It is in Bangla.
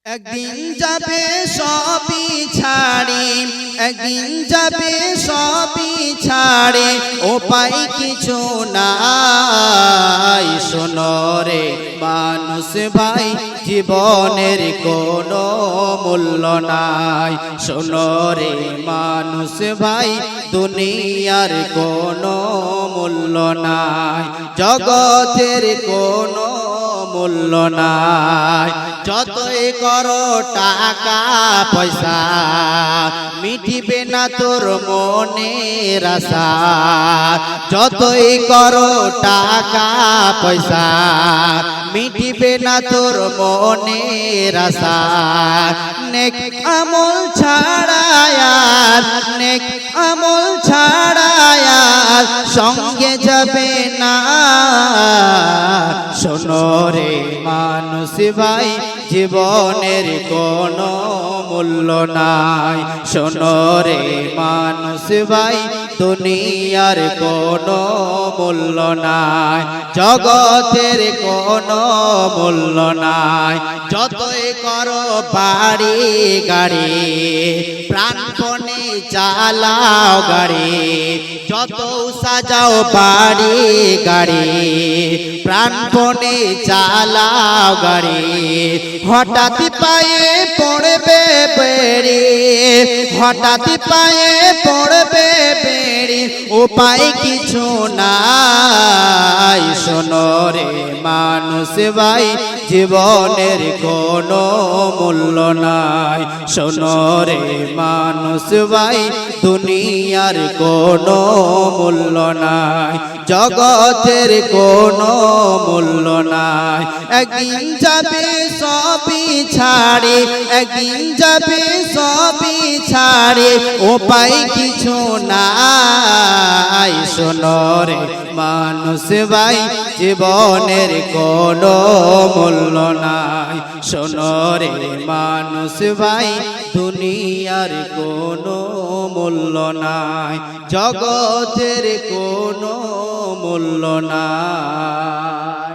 একদিন যাবে সবই ছাড়ি, একদিন যাবে সবই ছাড়ি, উপায় কিছু নাই। শোনো রে মানুষ ভাই, জীবনের কোনো মূল্য নাই। শোনো রে মানুষ ভাই, দুনিয়ার কোনো মূল্য নাই, জগতের কোনো মূল্য নাই। যতই করো টাকা পয়সা, মিটিবে না তোর মনের আশা। যতই করো টাকা পয়সা, মিটিবে না তোর মনের আশা। নেক আমল ছাড়ায়ার, নেক আমল ছাড়ায়ার সঙ্গে যাবে না। শোনো রে মানুষ ভাই, জীবনের কোনো মূল্য নাই। শোনো রে মানুষ ভাই, দুনিয়ার কোনো মূল্য নাই, জগতের কোনো মূল্য নাই। যতই করো বাড়ি গাড়ি, প্রাণপণে চালাও গাড়ি। যত সাজাও বাড়ি গাড়ি, প্রাণপণে চালাও গাড়ি। হঠাৎ পায়ে পড়বে বেড়ি, হঠাৎ পায়ে পড়বে বেড়ি, উপায় কিছু নাই। শোনো রে মানুষ ভাই, জীবনের কোনো মূল্য নাই। শোনো রে মানুষ ভাই, দুনিয়ার কোনো মূল্য নাই, জগতের কোনো মূল্য নাই। একদিন যাবে সবই ছাড়ি, একদিন যাবে সবই ছাড়ি, উপায় কিছু নাই। শোনো রে মানুষ ভাই, জীবনের কোনো মূল্য নাই। শোনো রে মানুষ ভাই, দুনিয়ার কোনো মূল্য নাই, জগতের কোনো মূল্য নাই।